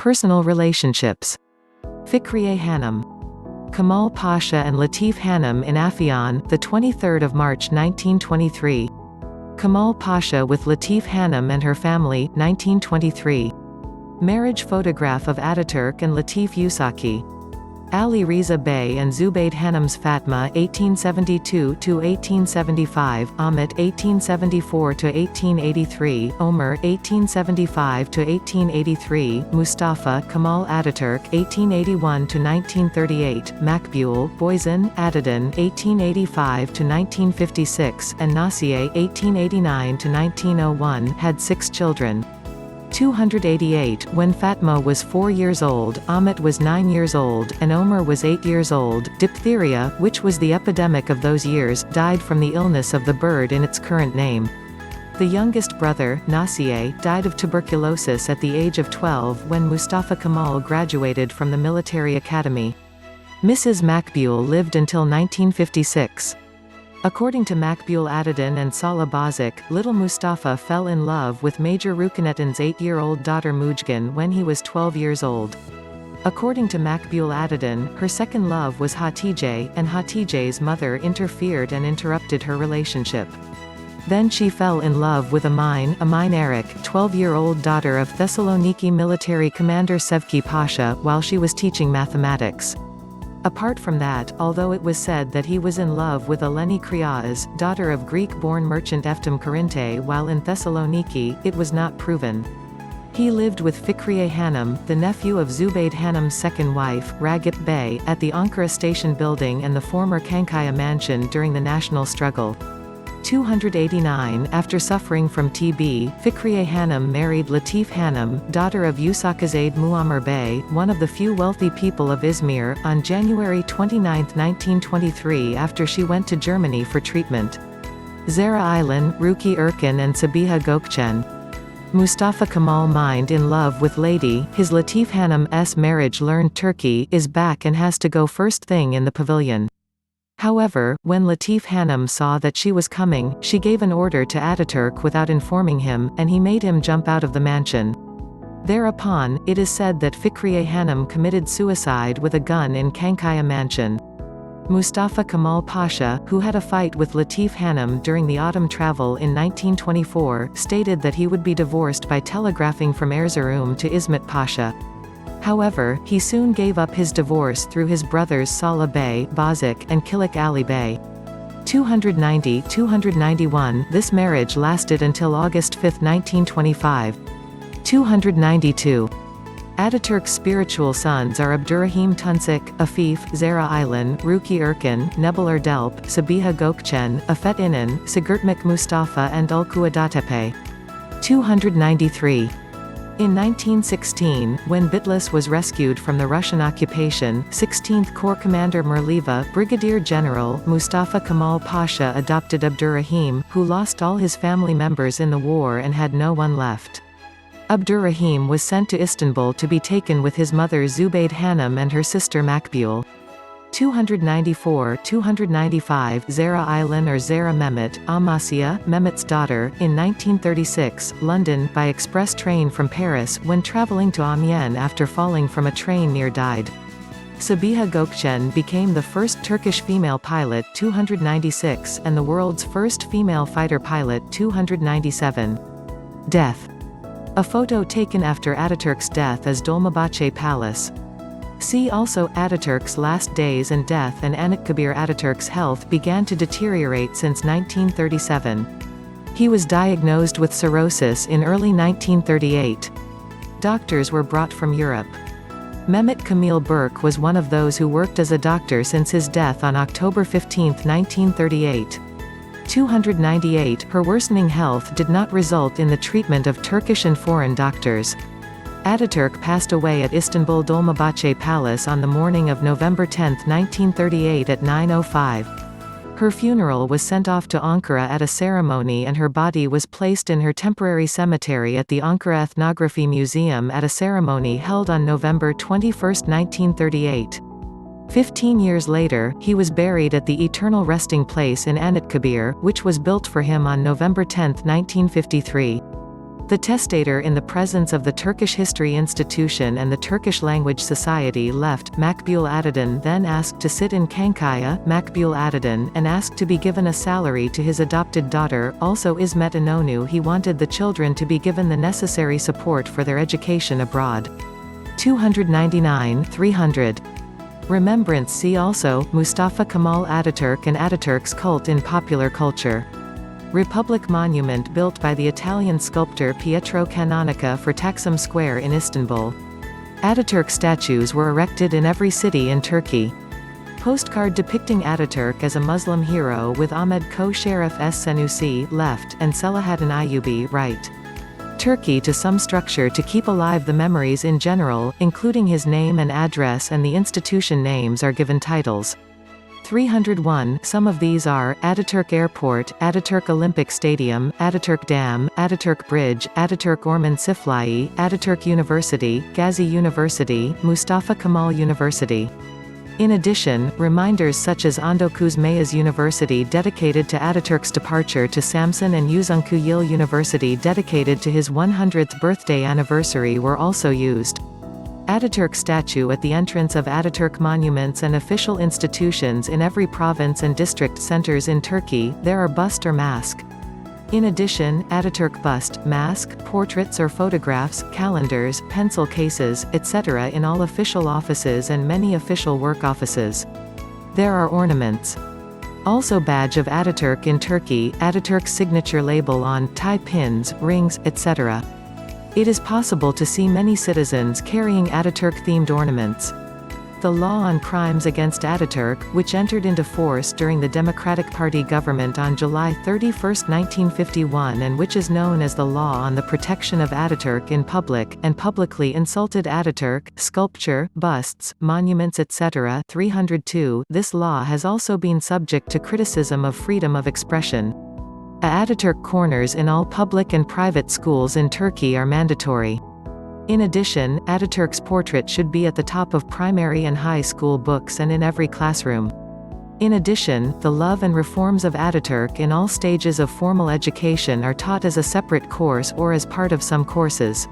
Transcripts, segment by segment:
Personal relationships. Fikriye Hanım. Kemal Pasha and Latif Hanım in Afyon, the 23rd of March 1923. Kemal Pasha with Latif Hanım and her family, 1923. Marriage photograph of Ataturk and Latif Yusaki. Ali Riza Bey and Zubayd Hanım's Fatma 1872–1875, Ahmet 1874–1883, Omer 1875–1883, Mustafa Kemal Ataturk 1881–1938, Makbul Boyzan Adadin 1885–1956, and Nasiye 1889–1901 had 6 children. 288 When Fatma was 4 years old, Ahmet was 9 years old, and Omer was 8 years old. Diphtheria, which was the epidemic of those years, died from the illness of the bird in its current name. The youngest brother, Nasiye, died of tuberculosis at the age of 12 when Mustafa Kemal graduated from the military academy. Mrs. Makbul lived until 1956. According to Makbul Adadin and Salah Bazik, little Mustafa fell in love with Major Rukanetin's 8-year-old daughter Mujgan when he was 12 years old. According to Makbul Adadin, her second love was Hatice, and Hatice's mother interfered and interrupted her relationship. Then she fell in love with Amin Erik, 12-year-old daughter of Thessaloniki military commander Sevki Pasha, while she was teaching mathematics. Apart from that, although it was said that he was in love with Eleni Kriaz, daughter of Greek-born merchant Eftim Karinte while in Thessaloniki, it was not proven. He lived with Fikriye Hanım, the nephew of Zubayd Hanım's second wife, Ragip Bey, at the Ankara station building and the former Kankaya mansion during the national struggle. 289 After suffering from TB, Fikriye Hanım married Latif Hanım, daughter of Yusakazade Muammer Bey, one of the few wealthy people of Izmir, on January 29, 1923 after she went to Germany for treatment. Zara Aylan, Ruki Erkin and Sabiha Gökçen. Mustafa Kemal mind in love with Lady, his Latif Hanım's marriage learned Turkey, is back and has to go first thing in the pavilion. However, when Latif Hanım saw that she was coming, she gave an order to Ataturk without informing him, and he made him jump out of the mansion. Thereupon, it is said that Fikriye Hanım committed suicide with a gun in Kankaya mansion. Mustafa Kemal Pasha, who had a fight with Latif Hanım during the autumn travel in 1924, stated that he would be divorced by telegraphing from Erzurum to İsmet Pasha. However, he soon gave up his divorce through his brothers Salah Bey, Bazik, and Kilik Ali Bey. 290–291 This marriage lasted until August 5, 1925. 292 Ataturk's spiritual sons are Abdurrahim Tunsik, Afif, Zara Aylan, Ruki Erkin, Nebel Erdelp, Sabiha Gökçen, Afet İnan, Sigurtmak Mustafa and Ulkuadatepe. 293 In 1916, when Bitlis was rescued from the Russian occupation, 16th Corps Commander Merliva, Brigadier General Mustafa Kemal Pasha adopted Abdurrahim, who lost all his family members in the war and had no one left. Abdurrahim was sent to Istanbul to be taken with his mother Zubayd Hanım and her sister Makbul. 294–295 Zara Aylan or Zara Mehmet, Amasya, Mehmet's daughter, in 1936, London, by express train from Paris, when travelling to Amiens after falling from a train near died. Sabiha Gökçen became the first Turkish female pilot 296 and the world's first female fighter pilot 297. Death. A photo taken after Ataturk's death is Dolmabahce Palace. See also Ataturk's last days and death and Anıtkabir. Ataturk's health began to deteriorate since 1937. He was diagnosed with cirrhosis in early 1938. Doctors were brought from Europe. Mehmet Kamil Berk was one of those who worked as a doctor since his death on October 15, 1938. 298 Her worsening health did not result in the treatment of Turkish and foreign doctors. Ataturk passed away at Istanbul Dolmabahce Palace on the morning of November 10, 1938 at 9:05. Her funeral was sent off to Ankara at a ceremony and her body was placed in her temporary cemetery at the Ankara Ethnography Museum at a ceremony held on November 21, 1938. 15 years later, he was buried at the Eternal Resting Place in Anıtkabir, which was built for him on November 10, 1953. The testator, in the presence of the Turkish History Institution and the Turkish Language Society, left. Makbul Atadan then asked to sit in Kankaya, Makbul Atadan, and asked to be given a salary to his adopted daughter, also Ismet Inonu. He wanted the children to be given the necessary support for their education abroad. 299 300. Remembrance. See also, Mustafa Kemal Ataturk and Ataturk's cult in popular culture. Republic monument built by the Italian sculptor Pietro Canonica for Taksim Square in Istanbul. Ataturk statues were erected in every city in Turkey. Postcard depicting Ataturk as a Muslim hero with Ahmed Ko-Sherif Senusi left, and Selahattin Ayyubi right. Turkey to some structure to keep alive the memories in general, including his name and address, and the institution names are given titles. 301. Some of these are: Ataturk Airport, Ataturk Olympic Stadium, Ataturk Dam, Ataturk Bridge, Ataturk Orman Siflai, Ataturk University, Gazi University, Mustafa Kemal University. In addition, reminders such as Ondokuz Mayas University dedicated to Ataturk's departure to Samsun and Uzunku Yil University dedicated to his 100th birthday anniversary were also used. Ataturk statue at the entrance of Ataturk monuments and official institutions in every province and district centers in Turkey, there are bust or mask. In addition, Ataturk bust, mask, portraits or photographs, calendars, pencil cases, etc. in all official offices and many official work offices. There are ornaments. Also badge of Ataturk in Turkey, Ataturk's signature label on, tie pins, rings, etc. It is possible to see many citizens carrying Ataturk-themed ornaments. The law on crimes against Ataturk, which entered into force during the Democratic Party government on July 31, 1951, and which is known as the Law on the Protection of Ataturk in Public, and publicly insulted Ataturk, sculpture, busts, monuments etc. 302. This law has also been subject to criticism of freedom of expression. Ataturk corners in all public and private schools in Turkey are mandatory. In addition, Ataturk's portrait should be at the top of primary and high school books and in every classroom. In addition, the love and reforms of Ataturk in all stages of formal education are taught as a separate course or as part of some courses.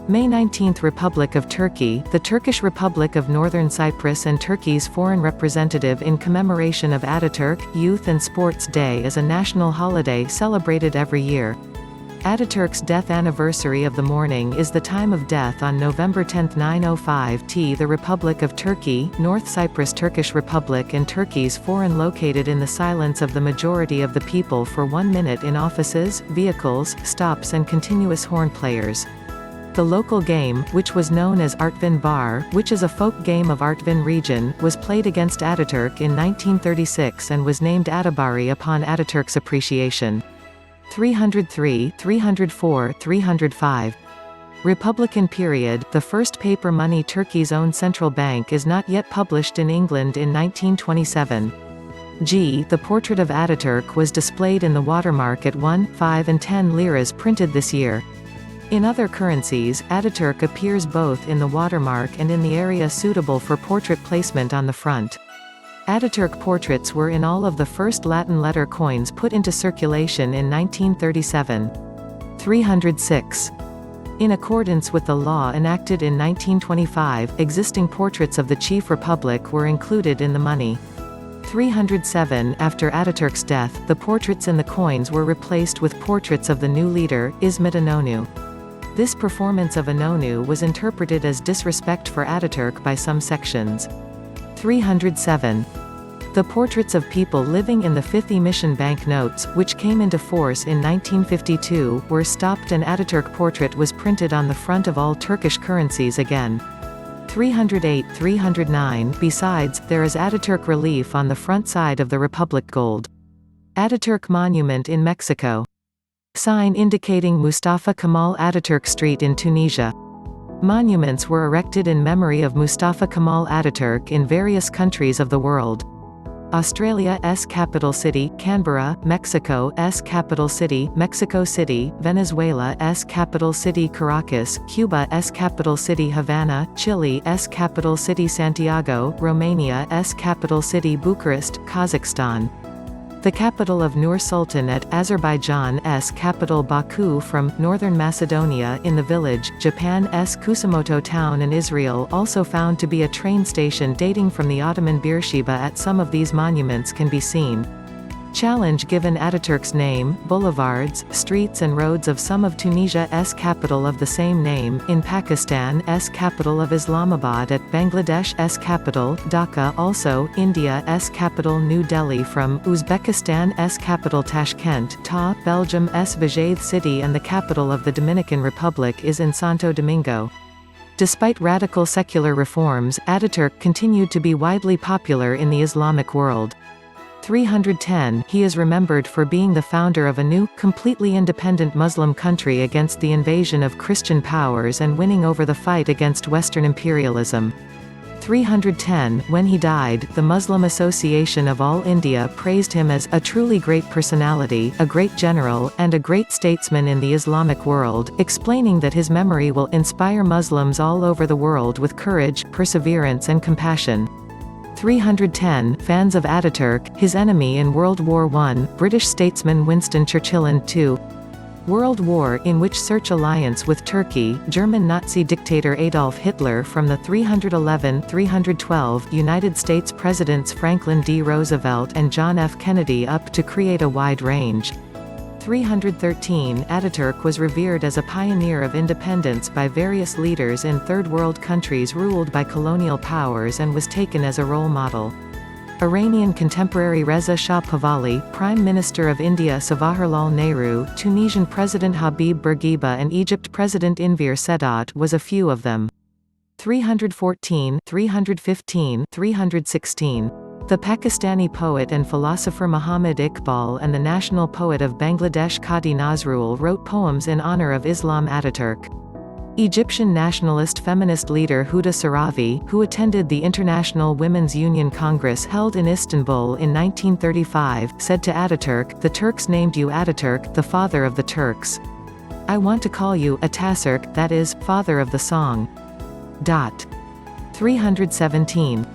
May 19 – Republic of Turkey, the Turkish Republic of Northern Cyprus and Turkey's foreign representative in commemoration of Ataturk, Youth and Sports Day is a national holiday celebrated every year. Ataturk's death anniversary of the morning is the time of death on November 10, 905 T. The Republic of Turkey, North Cyprus Turkish Republic and Turkey's foreign located in the silence of the majority of the people for 1 minute in offices, vehicles, stops and continuous horn players. The local game, which was known as Artvin Bar, which is a folk game of Artvin region, was played against Ataturk in 1936 and was named Atabari upon Ataturk's appreciation. 303, 304, 305. Republican period, the first paper money. Turkey's own central bank is not yet published in England in 1927. G. The portrait of Ataturk was displayed in the watermark at 1, 5 and 10 liras printed this year. In other currencies, Ataturk appears both in the watermark and in the area suitable for portrait placement on the front. Ataturk portraits were in all of the first Latin letter coins put into circulation in 1937. 306. In accordance with the law enacted in 1925, existing portraits of the chief republic were included in the money. 307. After Ataturk's death, the portraits in the coins were replaced with portraits of the new leader, Ismet Inonu. This performance of Inonu was interpreted as disrespect for Ataturk by some sections. 307. The portraits of people living in the 5th emission bank notes, which came into force in 1952, were stopped and Ataturk portrait was printed on the front of all Turkish currencies again. 308, 309. Besides, there is Ataturk relief on the front side of the Republic gold. Ataturk monument in Mexico. Sign indicating Mustafa Kemal Ataturk Street in Tunisia. Monuments were erected in memory of Mustafa Kemal Ataturk in various countries of the world. Australia's capital city, Canberra, Mexico's capital city, Mexico City, Venezuela's capital city, Caracas, Cuba's capital city, Havana, Chile's capital city, Santiago, Romania's capital city, Bucharest, Kazakhstan. The capital of Nur Sultanate, Azerbaijan's capital Baku from northern Macedonia in the village, Japan's Kusamoto town and Israel also found to be a train station dating from the Ottoman Beersheba. At some of these monuments can be seen. Challenge given Ataturk's name, boulevards, streets and roads of some of Tunisia's capital of the same name, in Pakistan's capital of Islamabad, at Bangladesh's capital, Dhaka, also, India's capital New Delhi from, Uzbekistan's capital Tashkent, Belgium's Vajayth city and the capital of the Dominican Republic is in Santo Domingo. Despite radical secular reforms, Ataturk continued to be widely popular in the Islamic world. 310, he is remembered for being the founder of a new, completely independent Muslim country against the invasion of Christian powers and winning over the fight against Western imperialism. 310, when he died, the Muslim Association of All India praised him as a truly great personality, a great general, and a great statesman in the Islamic world, explaining that his memory will inspire Muslims all over the world with courage, perseverance and compassion. 310, fans of Ataturk, his enemy in World War I, British statesman Winston Churchill. And 2. World War in which search alliance with Turkey, German Nazi dictator Adolf Hitler from the 311-312 United States Presidents Franklin D. Roosevelt and John F. Kennedy up to create a wide range. 313, Ataturk was revered as a pioneer of independence by various leaders in Third World countries ruled by colonial powers and was taken as a role model. Iranian contemporary Reza Shah Pahlavi, Prime Minister of India Jawaharlal Nehru, Tunisian President Habib Bourguiba and Egypt President Enver Sadat was a few of them. 314, 315, 316. The Pakistani poet and philosopher Muhammad Iqbal and the national poet of Bangladesh Qadi Nazrul wrote poems in honor of Islam Ataturk. Egyptian nationalist feminist leader Huda Saravi, who attended the International Women's Union Congress held in Istanbul in 1935, said to Ataturk, "The Turks named you Ataturk, the father of the Turks. I want to call you Ataturk, that is, father of the song." 317.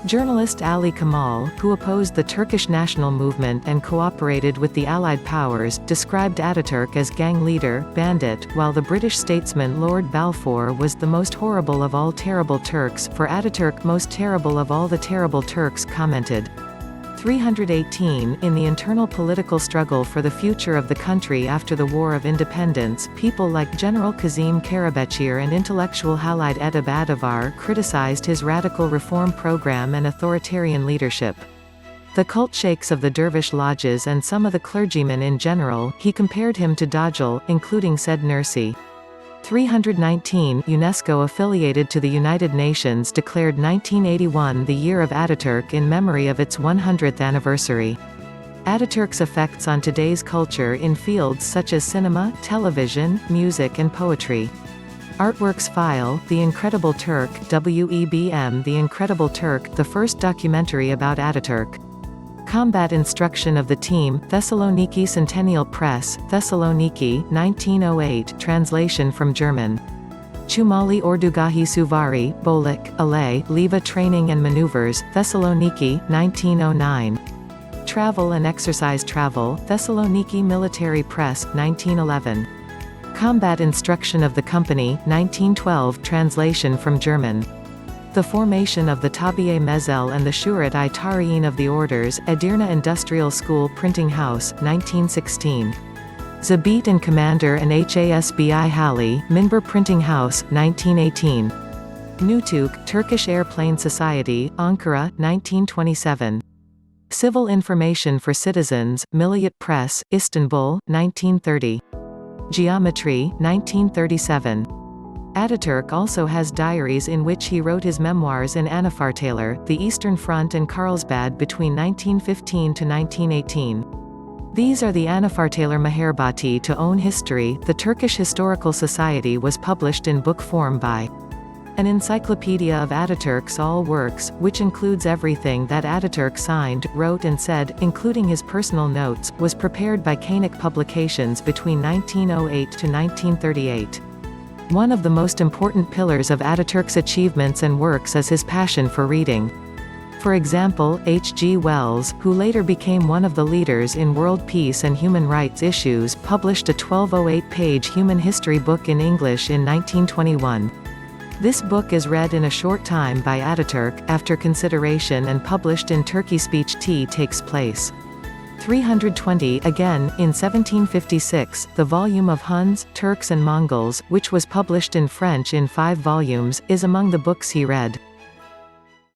Journalist Ali Kemal, who opposed the Turkish national movement and cooperated with the Allied powers, described Ataturk as gang leader, bandit, while the British statesman Lord Balfour was the most horrible of all terrible Turks. For Ataturk, most terrible of all the terrible Turks, commented. 318, in the internal political struggle for the future of the country after the War of Independence, people like General Kazim Karabekir and intellectual Halid Edeb Adivar criticized his radical reform program and authoritarian leadership. The cult sheikhs of the dervish lodges and some of the clergymen in general, he compared him to Dajjal, including Said Nursi. 319, UNESCO affiliated to the United Nations declared 1981 the year of Ataturk in memory of its 100th anniversary. Ataturk's effects on today's culture in fields such as cinema, television, music and poetry. Artworks file, The Incredible Turk, WEBM The Incredible Turk, the first documentary about Ataturk. Combat instruction of the team, Thessaloniki Centennial Press, Thessaloniki, 1908, translation from German. Chumali Ordugahi Suvari, Bolik, Alay, Leva Training and Maneuvers, Thessaloniki, 1909. Travel and Exercise Travel, Thessaloniki Military Press, 1911. Combat instruction of the company, 1912, translation from German. The formation of the Tabiye Mezel and the Shurat I Tariyin of the Orders, Edirne Industrial School Printing House, 1916. Zabit and Commander and Hasbi Hali, Minber Printing House, 1918. Nutuk, Turkish Airplane Society, Ankara, 1927. Civil Information for Citizens, Milliyet Press, Istanbul, 1930. Geometry, 1937. Ataturk also has diaries in which he wrote his memoirs in Anafartalar, the Eastern Front and Carlsbad between 1915 to 1918. These are the Anafartalar Meherbati to Own History. The Turkish Historical Society was published in book form by an encyclopedia of Ataturk's all works, which includes everything that Ataturk signed, wrote and said, including his personal notes, was prepared by Kainak Publications between 1908 to 1938. One of the most important pillars of Ataturk's achievements and works is his passion for reading. For example, H. G. Wells, who later became one of the leaders in world peace and human rights issues, published a 1208-page human history book in English in 1921. This book is read in a short time by Ataturk, after consideration, and published in Turkey. Speech T takes place. 320 Again, in 1756, the volume of Huns, Turks and Mongols, which was published in French in 5 volumes, is among the books he read.